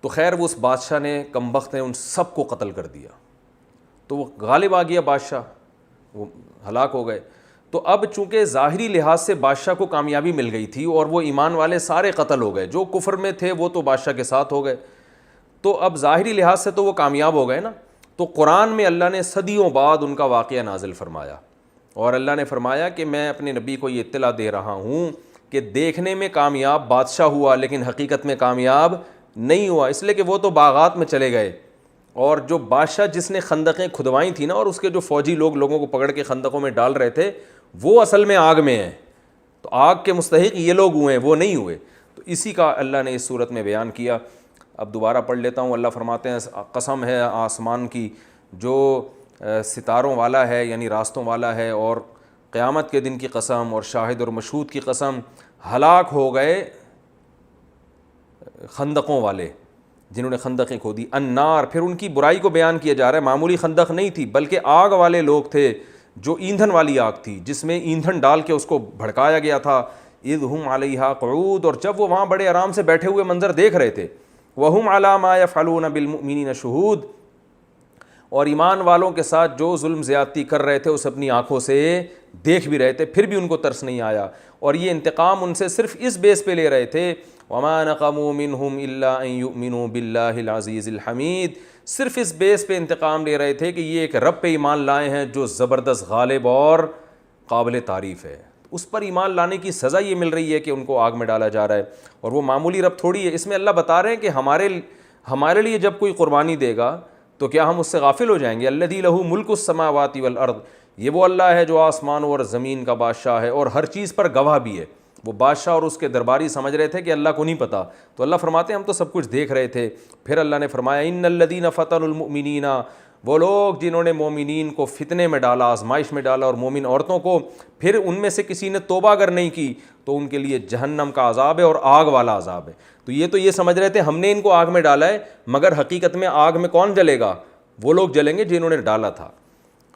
تو خیر وہ اس بادشاہ نے, کمبخت نے, ان سب کو قتل کر دیا. تو وہ غالب آ گیا بادشاہ, وہ ہلاک ہو گئے. تو اب چونکہ ظاہری لحاظ سے بادشاہ کو کامیابی مل گئی تھی اور وہ ایمان والے سارے قتل ہو گئے, جو کفر میں تھے وہ تو بادشاہ کے ساتھ ہو گئے, تو اب ظاہری لحاظ سے تو وہ کامیاب ہو گئے نا. تو قرآن میں اللہ نے صدیوں بعد ان کا واقعہ نازل فرمایا, اور اللہ نے فرمایا کہ میں اپنے نبی کو یہ اطلاع دے رہا ہوں کہ دیکھنے میں کامیاب بادشاہ ہوا لیکن حقیقت میں کامیاب نہیں ہوا, اس لیے کہ وہ تو باغات میں چلے گئے. اور جو بادشاہ جس نے خندقیں کھدوائی تھیں نا, اور اس کے جو فوجی لوگوں کو پکڑ کے خندقوں میں ڈال رہے تھے, وہ اصل میں آگ میں ہیں. تو آگ کے مستحق یہ لوگ ہوئے ہیں, وہ نہیں ہوئے. تو اسی کا اللہ نے اس صورت میں بیان کیا. اب دوبارہ پڑھ لیتا ہوں. اللہ فرماتے ہیں قسم ہے آسمان کی جو ستاروں والا ہے, یعنی راستوں والا ہے, اور قیامت کے دن کی قسم, اور شاہد اور مشہود کی قسم, ہلاک ہو گئے خندقوں والے جنہوں نے خندقیں کھودی. النار, پھر ان کی برائی کو بیان کیا جا رہا ہے. معمولی خندق نہیں تھی بلکہ آگ والے لوگ تھے, جو ایندھن والی آگ تھی جس میں ایندھن ڈال کے اس کو بھڑکایا گیا تھا. اذ ہم علیہا قعود, اور جب وہ وہاں بڑے آرام سے بیٹھے ہوئے منظر دیکھ رہے تھے. وہم علی ما یفعلون بالمؤمنین شہود, اور ایمان والوں کے ساتھ جو ظلم زیادتی کر رہے تھے اسے اپنی آنکھوں سے دیکھ بھی رہے تھے, پھر بھی ان کو ترس نہیں آیا. اور یہ انتقام ان سے صرف اس بیس پہ لے رہے تھے, وما نقموا منہم الا ان یؤمنوا باللہ العزیز الحمید, صرف اس بیس پہ انتقام لے رہے تھے کہ یہ ایک رب پہ ایمان لائے ہیں جو زبردست, غالب اور قابل تعریف ہے. اس پر ایمان لانے کی سزا یہ مل رہی ہے کہ ان کو آگ میں ڈالا جا رہا ہے, اور وہ معمولی رب تھوڑی ہے. اس میں اللہ بتا رہے ہیں کہ ہمارے لیے جب کوئی قربانی دے گا تو کیا ہم اس سے غافل ہو جائیں گے؟ الذی لہ ملک السماوات والارض, یہ وہ اللہ ہے جو آسمانوں اور زمین کا بادشاہ ہے اور ہر چیز پر گواہ بھی ہے. وہ بادشاہ اور اس کے درباری سمجھ رہے تھے کہ اللہ کو نہیں پتہ, تو اللہ فرماتے ہیں ہم تو سب کچھ دیکھ رہے تھے. پھر اللہ نے فرمایا ان الذین فتنوا المؤمنین, وہ لوگ جنہوں نے مومنین کو فتنے میں ڈالا, آزمائش میں ڈالا, اور مومن عورتوں کو, پھر ان میں سے کسی نے توبہ اگر نہیں کی تو ان کے لیے جہنم کا عذاب ہے اور آگ والا عذاب ہے. تو یہ سمجھ رہے تھے ہم نے ان کو آگ میں ڈالا ہے, مگر حقیقت میں آگ میں کون جلے گا؟ وہ لوگ جلیں گے جنہوں نے ڈالا تھا.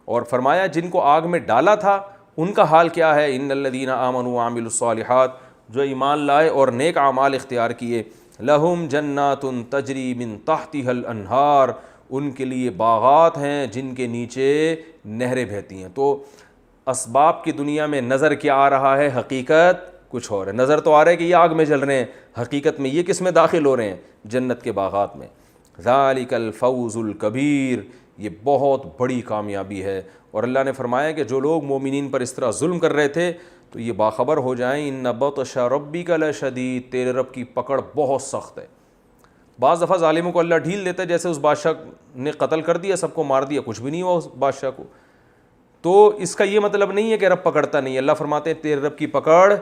اور فرمایا جن کو آگ میں ڈالا تھا ان کا حال کیا ہے؟ ان الذین آمنوا وعملوا الصالحات, جو ایمان لائے اور نیک اعمال اختیار کیے, لہم جنات تجری من تحتها الانہار, ان کے لیے باغات ہیں جن کے نیچے نہریں بہتی ہیں. تو اسباب کی دنیا میں نظر کیا آ رہا ہے, حقیقت کچھ اور ہے. نظر تو آ رہا ہے کہ یہ آگ میں جل رہے ہیں, حقیقت میں یہ کس میں داخل ہو رہے ہیں؟ جنت کے باغات میں. ذالک الفوز الکبیر, یہ بہت بڑی کامیابی ہے. اور اللہ نے فرمایا کہ جو لوگ مومنین پر اس طرح ظلم کر رہے تھے تو یہ باخبر ہو جائیں, ان بطش ربک لشدید, تیرے رب کی پکڑ بہت سخت ہے. بعض دفعہ ظالموں کو اللہ ڈھیل دیتا ہے, جیسے اس بادشاہ نے قتل کر دیا, سب کو مار دیا, کچھ بھی نہیں ہوا اس بادشاہ کو. تو اس کا یہ مطلب نہیں ہے کہ رب پکڑتا نہیں ہے. اللہ فرماتے ہیں تیرے رب کی پکڑ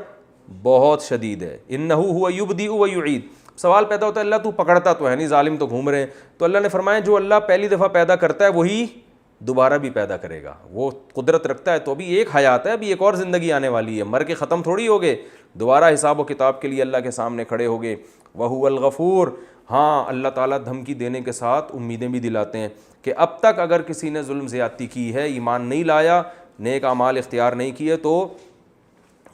بہت شدید ہے. انہ ہوا یبدئ و یعید. سوال پیدا ہوتا ہے اللہ تو پکڑتا تو ہے نہیں, ظالم تو گھوم رہے ہیں. تو اللہ نے فرمایا جو اللہ پہلی دفعہ پیدا کرتا ہے وہی دوبارہ بھی پیدا کرے گا. وہ قدرت رکھتا ہے. تو ابھی ایک حیات ہے, ابھی ایک اور زندگی آنے والی ہے, مر کے ختم تھوڑی ہوگے, دوبارہ حساب و کتاب کے لیے اللہ کے سامنے کھڑے ہوگے. وہو الغفور, ہاں اللہ تعالیٰ دھمکی دینے کے ساتھ امیدیں بھی دلاتے ہیں کہ اب تک اگر کسی نے ظلم زیادتی کی ہے, ایمان نہیں لایا, نیک اعمال اختیار نہیں کیے, تو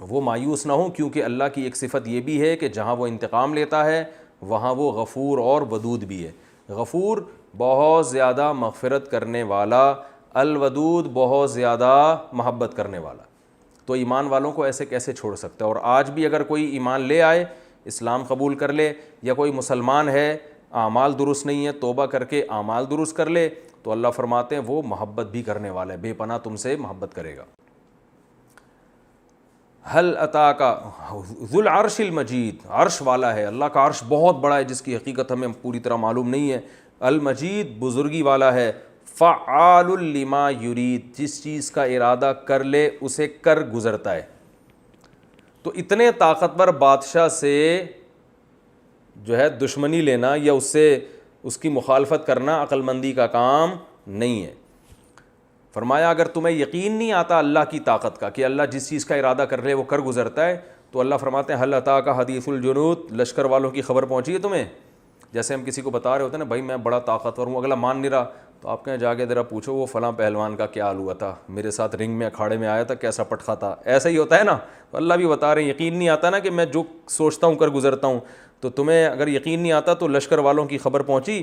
وہ مایوس نہ ہوں, کیونکہ اللہ کی ایک صفت یہ بھی ہے کہ جہاں وہ انتقام لیتا ہے وہاں وہ غفور اور ودود بھی ہے. غفور بہت زیادہ مغفرت کرنے والا, الودود بہت زیادہ محبت کرنے والا. تو ایمان والوں کو ایسے کیسے چھوڑ سکتا ہے؟ اور آج بھی اگر کوئی ایمان لے آئے, اسلام قبول کر لے, یا کوئی مسلمان ہے اعمال درست نہیں ہے, توبہ کر کے اعمال درست کر لے, تو اللہ فرماتے ہیں وہ محبت بھی کرنے والا ہے, بے پناہ تم سے محبت کرے گا. حل اتاک ذو العرش المجید, عرش والا ہے, اللہ کا عرش بہت بڑا ہے جس کی حقیقت ہمیں پوری طرح معلوم نہیں ہے. المجید بزرگی والا ہے. فعال لما یرید, جس چیز کا ارادہ کر لے اسے کر گزرتا ہے. تو اتنے طاقتور بادشاہ سے جو ہے دشمنی لینا یا اس سے اس کی مخالفت کرنا عقل مندی کا کام نہیں ہے. فرمایا اگر تمہیں یقین نہیں آتا اللہ کی طاقت کا کہ اللہ جس چیز کا ارادہ کر لے وہ کر گزرتا ہے, تو اللہ فرماتے ہیں حل اتاک حدیث الجنود, لشکر والوں کی خبر پہنچی ہے تمہیں. جیسے ہم کسی کو بتا رہے ہوتے ہیں نا, بھائی میں بڑا طاقتور ہوں, اگلا مان نہیں رہا تو آپ کہیں جا کے ذرا پوچھو وہ فلاں پہلوان کا کیا حال ہوا تھا, میرے ساتھ رنگ میں اکھاڑے میں آیا تھا, کیسا پٹخا تھا. ایسا ہی ہوتا ہے نا. تو اللہ بھی بتا رہے ہیں یقین نہیں آتا نا کہ میں جو سوچتا ہوں کر گزرتا ہوں, تو تمہیں اگر یقین نہیں آتا تو لشکر والوں کی خبر پہنچی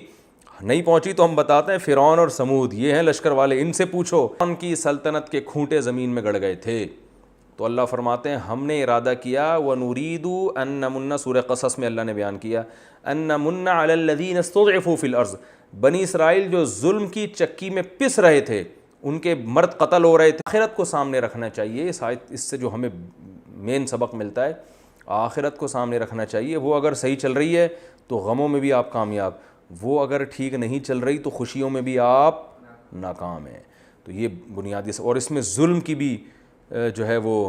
نہیں پہنچی تو ہم بتاتے ہیں فرعون اور سمود یہ ہیں لشکر والے, ان سے پوچھو. ان کی سلطنت کے کھوٹے زمین میں گڑ گئے تھے. تو اللہ فرماتے ہیں ہم نے ارادہ کیا وَنُرِيدُ أَن نَمُنَّ, سورہ قصص میں اللہ نے بیان کیا أَن نَمُنَّ عَلَى الَّذِينَ اسْتُضْعِفُوا فِي الْأَرْضِ, بنی اسرائیل جو ظلم کی چکی میں پس رہے تھے, ان کے مرد قتل ہو رہے تھے. آخرت کو سامنے رکھنا چاہیے. اس سے جو ہمیں مین سبق ملتا ہے آخرت کو سامنے رکھنا چاہیے. وہ اگر صحیح چل رہی ہے تو غموں میں بھی آپ کامیاب, وہ اگر ٹھیک نہیں چل رہی تو خوشیوں میں بھی آپ ناکام ہیں. تو یہ بنیادی اور اس میں ظلم کی بھی جو ہے وہ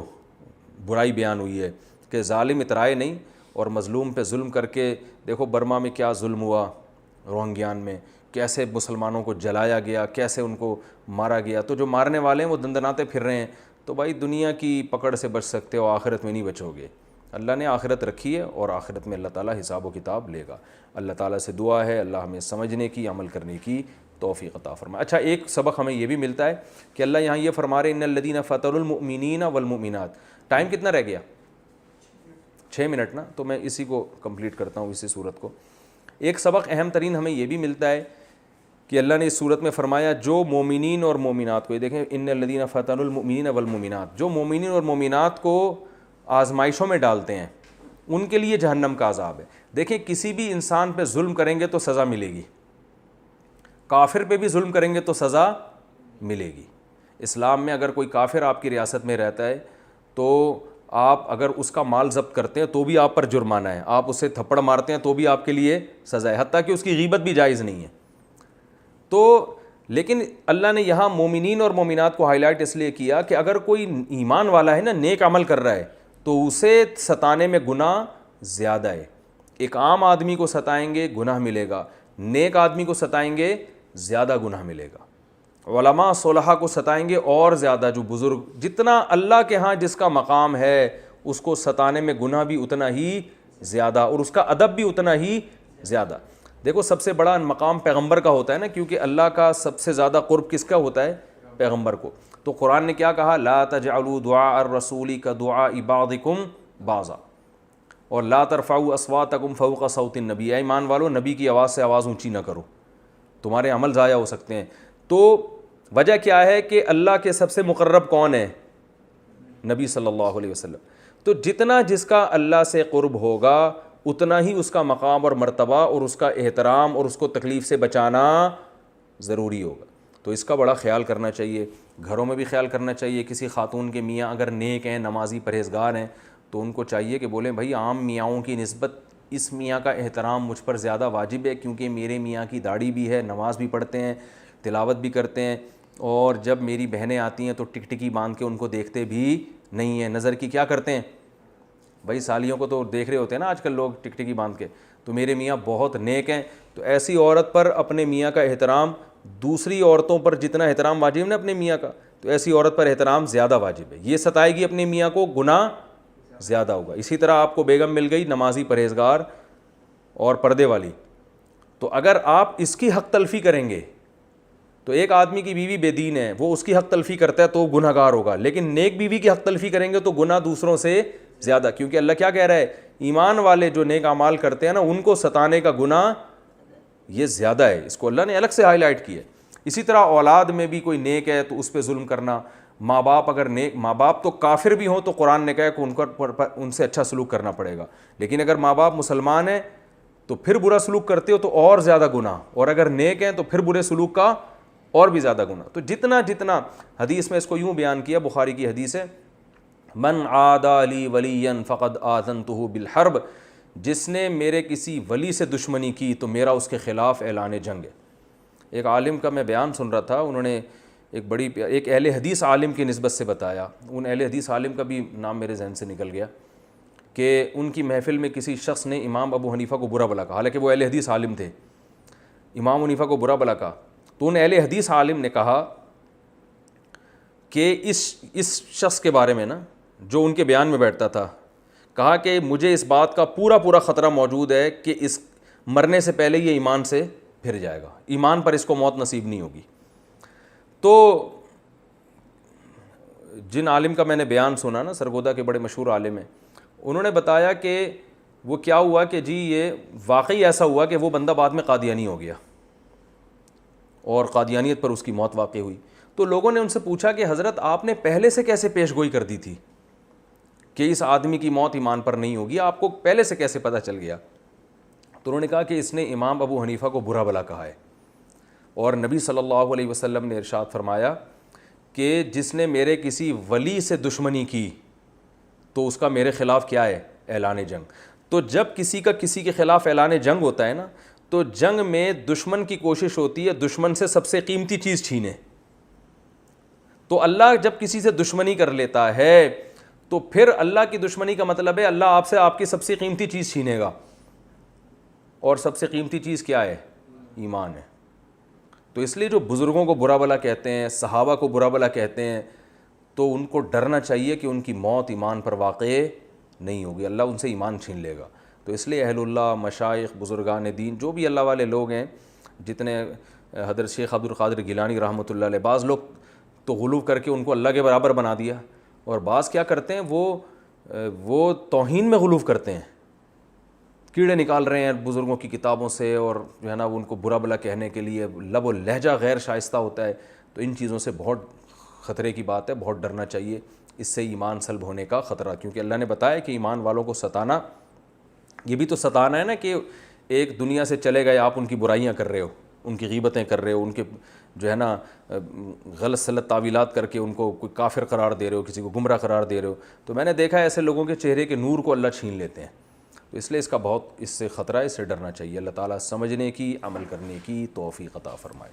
برائی بیان ہوئی ہے کہ ظالم اترائے نہیں اور مظلوم پہ ظلم کر کے. دیکھو برما میں کیا ظلم ہوا, روہنگیان میں کیسے مسلمانوں کو جلایا گیا, کیسے ان کو مارا گیا. تو جو مارنے والے ہیں وہ دندناتے پھر رہے ہیں. تو بھائی دنیا کی پکڑ سے بچ سکتے ہو, آخرت میں نہیں بچو گے. اللہ نے آخرت رکھی ہے اور آخرت میں اللہ تعالیٰ حساب و کتاب لے گا. اللہ تعالیٰ سے دعا ہے اللہ ہمیں سمجھنے کی عمل کرنے کی توفیق عطا فرمائے. اچھا ایک سبق ہمیں یہ بھی ملتا ہے کہ اللہ یہاں یہ فرما رہے ان الذین فتنوا المؤمنین والمؤمنات. ٹائم کتنا رہ گیا؟ 6 منٹ نا. تو میں اسی کو کمپلیٹ کرتا ہوں, اسی صورت کو. ایک سبق اہم ترین ہمیں یہ بھی ملتا ہے کہ اللہ نے اس صورت میں فرمایا جو مومنین اور مومنات کو, یہ دیکھیں ان الذین فتنوا المؤمنین والمؤمنات, جو مومنین اور مومنات کو آزمائشوں میں ڈالتے ہیں ان کے لیے جہنم کا عذاب ہے. دیکھیں کسی بھی انسان پہ ظلم کریں گے تو سزا ملے گی, کافر پہ بھی ظلم کریں گے تو سزا ملے گی. اسلام میں اگر کوئی کافر آپ کی ریاست میں رہتا ہے تو آپ اگر اس کا مال ضبط کرتے ہیں تو بھی آپ پر جرمانہ ہے, آپ اسے تھپڑ مارتے ہیں تو بھی آپ کے لیے سزا ہے, حتیٰ کہ اس کی غیبت بھی جائز نہیں ہے. تو لیکن اللہ نے یہاں مومنین اور مومنات کو ہائی لائٹ اس لیے کیا کہ اگر کوئی ایمان والا ہے نا, نیک عمل کر رہا ہے, تو اسے ستانے میں گناہ زیادہ ہے. ایک عام آدمی کو ستائیں گے گناہ ملے گا, نیک آدمی کو ستائیں گے زیادہ گناہ ملے گا. علماء صلحاء کو ستائیں گے اور زیادہ, جو بزرگ جتنا اللہ کے ہاں جس کا مقام ہے اس کو ستانے میں گناہ بھی اتنا ہی زیادہ اور اس کا ادب بھی اتنا ہی زیادہ. دیکھو سب سے بڑا مقام پیغمبر کا ہوتا ہے نا, کیونکہ اللہ کا سب سے زیادہ قرب کس کا ہوتا ہے؟ پیغمبر کو. تو قرآن نے کیا کہا؟ لا تجعلوا دعاء الرسول كدعاء بعضكم بعضا اور لا ترفعوا اصواتکم فوق صوت النبی. اے ایمان والو نبی کی آواز سے آواز اونچی نہ کرو, تمہارے عمل ضائع ہو سکتے ہیں. تو وجہ کیا ہے کہ اللہ کے سب سے مقرب کون ہے؟ نبی صلی اللہ علیہ وسلم. تو جتنا جس کا اللہ سے قرب ہوگا اتنا ہی اس کا مقام اور مرتبہ اور اس کا احترام اور اس کو تکلیف سے بچانا ضروری ہوگا. تو اس کا بڑا خیال کرنا چاہیے, گھروں میں بھی خیال کرنا چاہیے. کسی خاتون کے میاں اگر نیک ہیں, نمازی, پرہیزگار ہیں, تو ان کو چاہیے کہ بولیں بھائی عام میاؤں کی نسبت اس میاں کا احترام مجھ پر زیادہ واجب ہے, کیونکہ میرے میاں کی داڑھی بھی ہے, نماز بھی پڑھتے ہیں, تلاوت بھی کرتے ہیں, اور جب میری بہنیں آتی ہیں تو ٹکٹکی باندھ کے ان کو دیکھتے بھی نہیں ہیں, نظر کی کیا کرتے ہیں. بھائی سالیوں کو تو دیکھ رہے ہوتے ہیں نا آج کل لوگ ٹکٹکی باندھ کے. تو میرے میاں بہت نیک ہیں. تو ایسی عورت پر اپنے میاں کا احترام دوسری عورتوں پر جتنا احترام واجب ہے اپنے میاں کا, تو ایسی عورت پر احترام زیادہ واجب ہے. یہ ستائے گی اپنے میاں کو, گناہ زیادہ ہوگا. اسی طرح آپ کو بیگم مل گئی نمازی, پرہیزگار اور پردے والی, تو اگر آپ اس کی حق تلفی کریں گے تو ایک آدمی کی بیوی بے دین ہے, وہ اس کی حق تلفی کرتا ہے تو گناہ گار ہوگا, لیکن نیک بیوی کی حق تلفی کریں گے تو گناہ دوسروں سے زیادہ. کیونکہ اللہ کیا کہہ رہا ہے؟ ایمان والے جو نیک اعمال کرتے ہیں نا ان کو ستانے کا گناہ یہ زیادہ ہے. اس کو اللہ نے الگ سے ہائی لائٹ کیا ہے. اسی طرح اولاد میں بھی کوئی نیک ہے تو اس پہ ظلم کرنا, ماں باپ اگر نیک, ماں باپ تو کافر بھی ہوں تو قرآن نے کہا کہ ان سے اچھا سلوک کرنا پڑے گا, لیکن اگر ماں باپ مسلمان ہیں تو پھر برا سلوک کرتے ہو تو اور زیادہ گناہ, اور اگر نیک ہیں تو پھر برے سلوک کا اور بھی زیادہ گناہ. تو جتنا حدیث میں اس کو یوں بیان کیا, بخاری کی حدیث ہے, من عادی لی ولیا فقد آذنتہ بالحرب, جس نے میرے کسی ولی سے دشمنی کی تو میرا اس کے خلاف اعلان جنگ ہے. ایک عالم کا میں بیان سن رہا تھا, انہوں نے ایک اہل حدیث عالم کی نسبت سے بتایا. ان اہل حدیث عالم کا بھی نام میرے ذہن سے نکل گیا, کہ ان کی محفل میں کسی شخص نے امام ابو حنیفہ کو برا بھلا کہا، حالانکہ وہ اہل حدیث عالم تھے، امام حنیفہ کو برا بھلا کہا، تو ان اہل حدیث عالم نے کہا کہ اس شخص کے بارے میں نا جو ان کے بیان میں بیٹھتا تھا، کہا کہ مجھے اس بات کا پورا خطرہ موجود ہے کہ اس مرنے سے پہلے یہ ایمان سے پھر جائے گا، ایمان پر اس کو موت نصیب نہیں ہوگی۔ تو جن عالم کا میں نے بیان سنا نا، سرگودا کے بڑے مشہور عالم ہیں، انہوں نے بتایا کہ وہ کیا ہوا کہ جی یہ واقعی ایسا ہوا کہ وہ بندہ بعد میں قادیانی ہو گیا اور قادیانیت پر اس کی موت واقع ہوئی۔ تو لوگوں نے ان سے پوچھا کہ حضرت آپ نے پہلے سے کیسے پیش گوئی کر دی تھی کہ اس آدمی کی موت ایمان پر نہیں ہوگی، آپ کو پہلے سے کیسے پتہ چل گیا؟ تو انہوں نے کہا کہ اس نے امام ابو حنیفہ کو برا بھلا کہا ہے، اور نبی صلی اللہ علیہ وسلم نے ارشاد فرمایا کہ جس نے میرے کسی ولی سے دشمنی کی تو اس کا میرے خلاف کیا ہے؟ اعلان جنگ۔ تو جب کسی کا کسی کے خلاف اعلان جنگ ہوتا ہے نا، تو جنگ میں دشمن کی کوشش ہوتی ہے دشمن سے سب سے قیمتی چیز چھینے۔ تو اللہ جب کسی سے دشمنی کر لیتا ہے تو پھر اللہ کی دشمنی کا مطلب ہے اللہ آپ سے آپ کی سب سے قیمتی چیز چھینے گا، اور سب سے قیمتی چیز کیا ہے؟ ایمان ہے۔ تو اس لیے جو بزرگوں کو برا بھلا کہتے ہیں، صحابہ کو برا بھلا کہتے ہیں، تو ان کو ڈرنا چاہیے کہ ان کی موت ایمان پر واقع نہیں ہوگی، اللہ ان سے ایمان چھین لے گا۔ تو اس لیے اہل اللہ، مشائخ، بزرگان دین، جو بھی اللہ والے لوگ ہیں، جتنے حضرت شیخ عبد القادر گیلانی رحمۃ اللہ علیہ، بعض لوگ تو غلو کر کے ان کو اللہ کے برابر بنا دیا، اور بعض کیا کرتے ہیں وہ توہین میں غلو کرتے ہیں، کیڑے نکال رہے ہیں بزرگوں کی کتابوں سے، اور جو ہے نا ان کو برا بھلا کہنے کے لیے لب و لہجہ غیر شائستہ ہوتا ہے۔ تو ان چیزوں سے بہت خطرے کی بات ہے، بہت ڈرنا چاہیے، اس سے ایمان سلب ہونے کا خطرہ، کیونکہ اللہ نے بتایا کہ ایمان والوں کو ستانا، یہ بھی تو ستانا ہے نا کہ ایک دنیا سے چلے گئے، آپ ان کی برائیاں کر رہے ہو، ان کی غیبتیں کر رہے ہو، ان کے جو ہے نا غلط سلط تعویلات کر کے ان کو کوئی کافر قرار دے رہے ہو، کسی کو گمراہ قرار دے رہے ہو۔ تو میں نے دیکھا ہے ایسے لوگوں کے چہرے کے نور کو اللہ چھین لیتے ہیں۔ تو اس لیے اس کا بہت اس سے خطرہ ہے، اس سے ڈرنا چاہیے۔ اللہ تعالیٰ سمجھنے کی، عمل کرنے کی توفیق عطا فرمائے۔